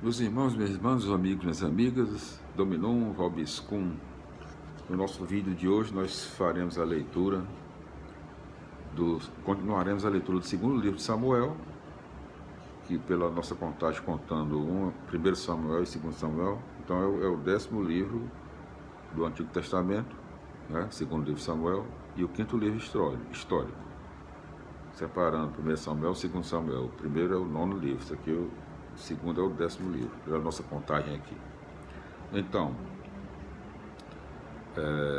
Meus irmãos, minhas irmãs, os amigos, minhas amigas, Dominum, Robiscum. No nosso vídeo de hoje nós faremos a leitura continuaremos a leitura do segundo livro de Samuel, que pela nossa contagem contando primeiro Samuel e segundo Samuel, então é o 10º livro do Antigo Testamento, né? Segundo livro de Samuel, e o 5º livro histórico. Separando primeiro Samuel e segundo Samuel. O primeiro é o 9º livro, isso aqui o segundo é o 10º livro, pela nossa contagem aqui. Então,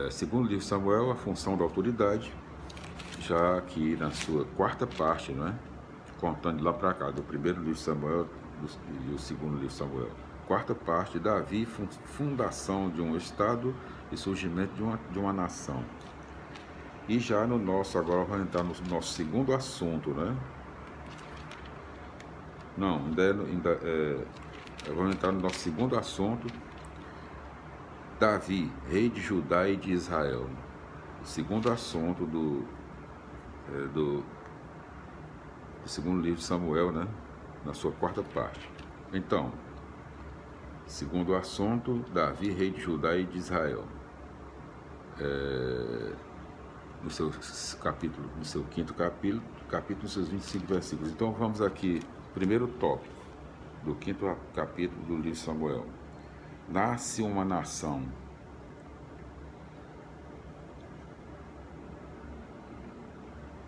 segundo livro de Samuel, a função da autoridade, já aqui na sua quarta parte, não é? Contando de lá para cá, do primeiro livro de Samuel e o segundo livro de Samuel. Quarta parte, Davi, fundação de um estado e surgimento de uma nação. E já no nosso, agora vamos entrar no nosso segundo assunto, né? Não, vamos entrar no nosso segundo assunto. Davi, rei de Judá e de Israel. O segundo assunto do segundo livro de Samuel, né? Na sua quarta parte. Então, segundo assunto, Davi, rei de Judá e de Israel. No seu capítulo, no seu quinto capítulo, nos seus 25 versículos. Então vamos aqui, primeiro tópico do quinto capítulo do livro de Samuel. Nasce uma nação.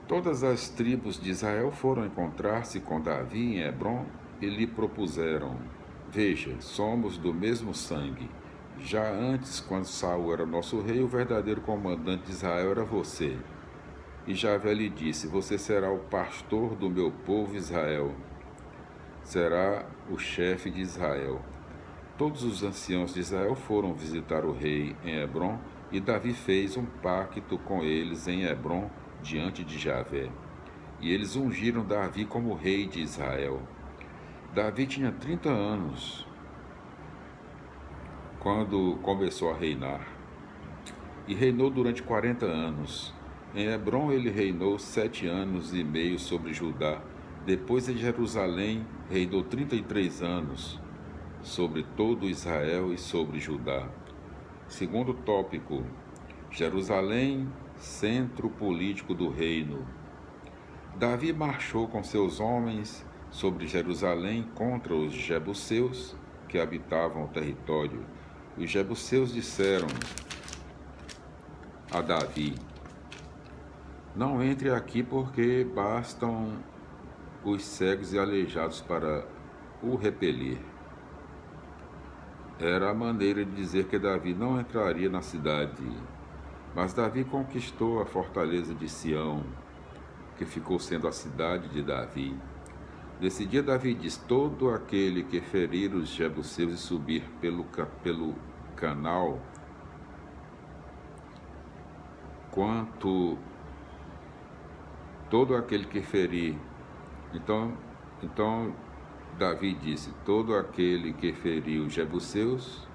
Todas as tribos de Israel foram encontrar-se com Davi em Hebrom e lhe propuseram: veja, somos do mesmo sangue. Já antes, quando Saul era nosso rei, o verdadeiro comandante de Israel era você. E Javé lhe disse: você será o pastor do meu povo Israel. Será o chefe de Israel. Todos os anciãos de Israel foram visitar o rei em Hebrom, e Davi fez um pacto com eles em Hebrom diante de Javé. E eles ungiram Davi como rei de Israel. Davi tinha 30 anos quando começou a reinar, e reinou durante 40 anos. Em Hebrom ele reinou 7 anos e meio sobre Judá. Depois em Jerusalém reinou 33 anos sobre todo Israel e sobre Judá. Segundo tópico, Jerusalém, centro político do reino. Davi marchou com seus homens sobre Jerusalém contra os jebuseus que habitavam o território. Os jebuseus disseram a Davi: não entre aqui, porque bastam os cegos e aleijados para o repelir. Era a maneira de dizer que Davi não entraria na cidade. Mas Davi conquistou a fortaleza de Sião, que ficou sendo a cidade de Davi. Nesse dia Davi diz: todo aquele que ferir os jebuseus e subir pelo canal, todo aquele que ferir. Então Davi disse: todo aquele que ferir os jebuseus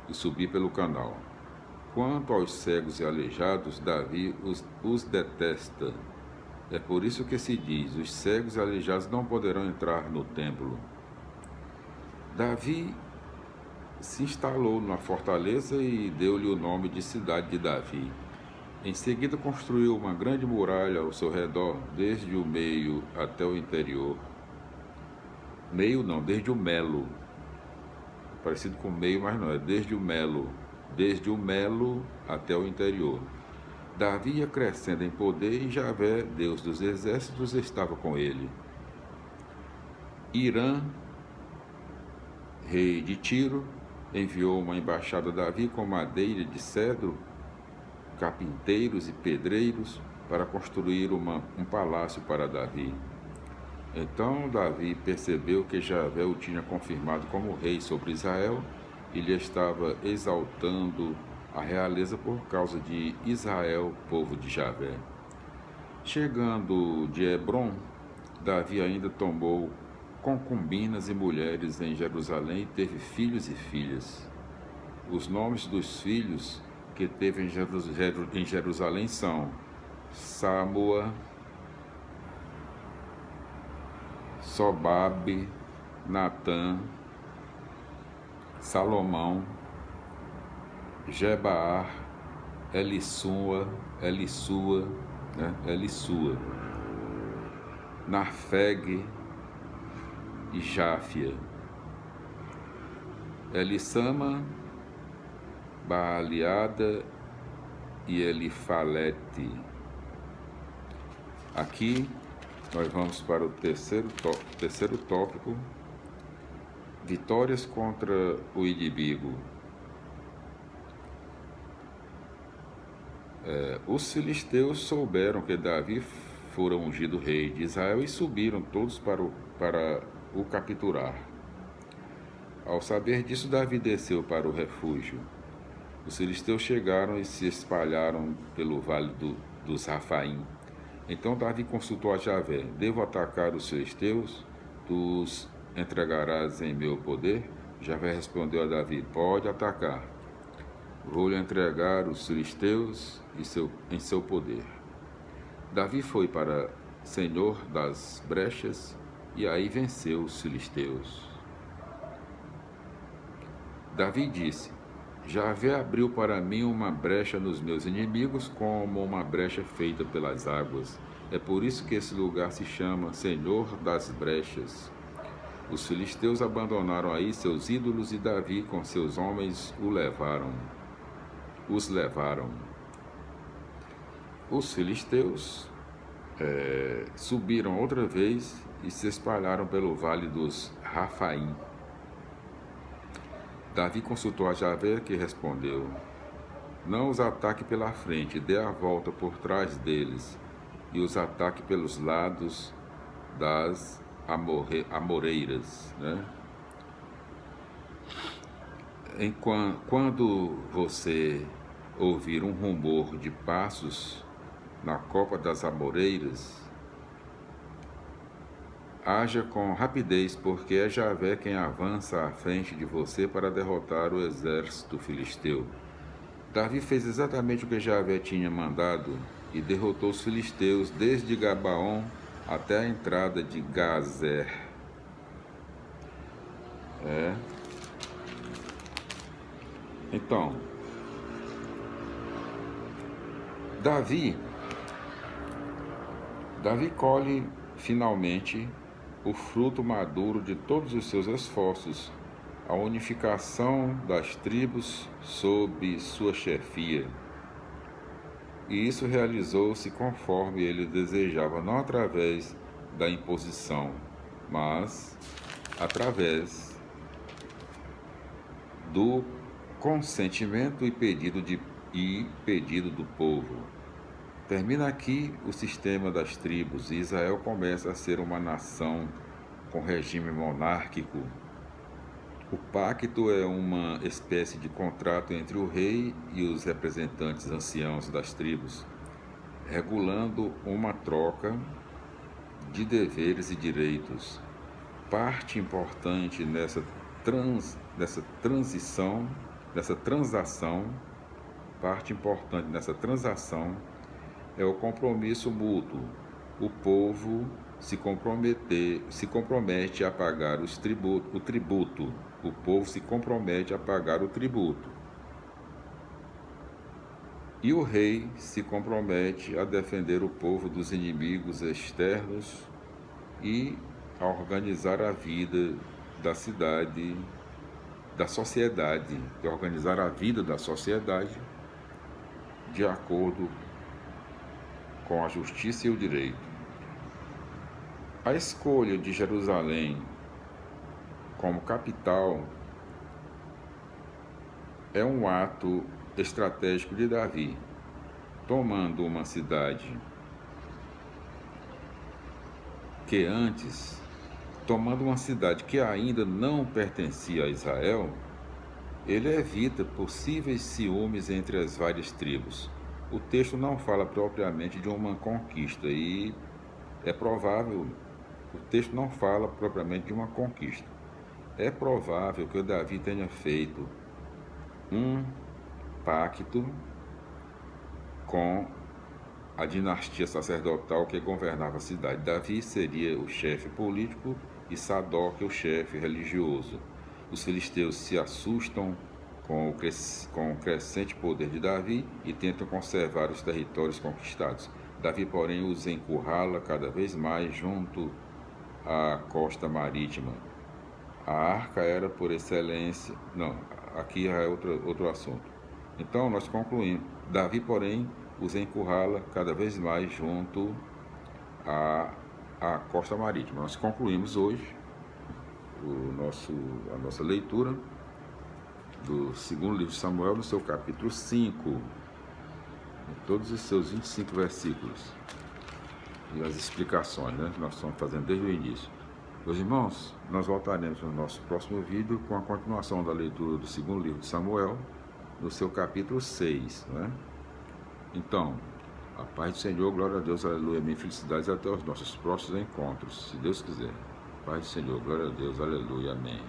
e subir pelo canal. Quanto aos cegos e aleijados, Davi os detesta. É por isso que se diz: os cegos e aleijados não poderão entrar no templo. Davi se instalou na fortaleza e deu-lhe o nome de cidade de Davi. Em seguida construiu uma grande muralha ao seu redor, desde o meio até o interior. Meio não, desde o melo. Parecido com meio, mas não, é desde o melo. Desde o melo até o interior. Davi ia crescendo em poder e Javé, Deus dos exércitos, estava com ele. Irã, rei de Tiro, enviou uma embaixada a Davi com madeira de cedro, carpinteiros e pedreiros para construir um palácio para Davi. Então Davi percebeu que Javé o tinha confirmado como rei sobre Israel e lhe estava exaltando a realeza por causa de Israel, povo de Javé. Chegando de Hebrom, Davi ainda tomou concubinas e mulheres em Jerusalém e teve filhos e filhas. Os nomes dos filhos que teve em Jerusalém são Samua, Sobabe, Natã, Salomão, Gebaar, Elissua, Narfeg e Jáfia, Elissama, Baaliada e Elifalete. Aqui nós vamos para o terceiro tópico, vitórias contra o inimigo. Os filisteus souberam que Davi fora ungido rei de Israel e subiram todos para o capturar. Ao saber disso, Davi desceu para o refúgio. Os filisteus chegaram e se espalharam pelo vale dos Rafaim. Então Davi consultou a Javé: devo atacar os filisteus? Tu os entregarás em meu poder? Javé respondeu a Davi: pode atacar. Vou-lhe entregar os filisteus em seu poder. Davi foi para Senhor das brechas e aí venceu os filisteus. Davi disse: Javé abriu para mim uma brecha nos meus inimigos, como uma brecha feita pelas águas. É por isso que esse lugar se chama Senhor das brechas. Os filisteus abandonaram aí seus ídolos e Davi com seus homens os levaram. Os filisteus subiram outra vez e se espalharam pelo vale dos Rafaim. Davi consultou a Javé, que respondeu: não os ataque pela frente, dê a volta por trás deles e os ataque pelos lados das amoreiras, né? Quando você ouvir um rumor de passos na copa das amoreiras, haja com rapidez, porque é Javé quem avança à frente de você para derrotar o exército filisteu. Davi fez exatamente o que Javé tinha mandado e derrotou os filisteus desde Gabaon até a entrada de Gazer. Então, Davi colhe finalmente o fruto maduro de todos os seus esforços, a unificação das tribos sob sua chefia. E isso realizou-se conforme ele desejava, não através da imposição, mas através do consentimento e pedido do povo. Termina aqui o sistema das tribos e Israel começa a ser uma nação com regime monárquico. O pacto é uma espécie de contrato entre o rei e os representantes anciãos das tribos, regulando uma troca de deveres e direitos. Parte importante nessa transação é o compromisso mútuo. O povo se compromete a pagar o tributo. O povo se compromete a pagar o tributo. E o rei se compromete a defender o povo dos inimigos externos e a organizar a vida da sociedade de acordo com a justiça e o direito. A escolha de Jerusalém como capital é um ato estratégico de Davi, tomando uma cidade que ainda não pertencia a Israel, ele evita possíveis ciúmes entre as várias tribos. O texto não fala propriamente de uma conquista e é provável que o Davi tenha feito um pacto com a dinastia sacerdotal que governava a cidade. Davi seria o chefe político e Sadoc o chefe religioso. Os filisteus se assustam com o crescente poder de Davi e tentam conservar os territórios conquistados. Davi, porém, os encurrala cada vez mais junto à costa marítima. A arca era por excelência... Não, aqui é outro assunto. Então, nós concluímos. Davi, porém, os encurrala cada vez mais junto à costa marítima. Nós concluímos hoje a nossa leitura do segundo livro de Samuel, no seu capítulo 5, em todos os seus 25 versículos, e as explicações, né, que nós estamos fazendo desde o início. Meus irmãos, nós voltaremos no nosso próximo vídeo com a continuação da leitura do segundo livro de Samuel, no seu capítulo 6, né? Então, a paz do Senhor, glória a Deus, aleluia, amém, felicidades, até os nossos próximos encontros, se Deus quiser. Paz do Senhor, glória a Deus, aleluia, amém.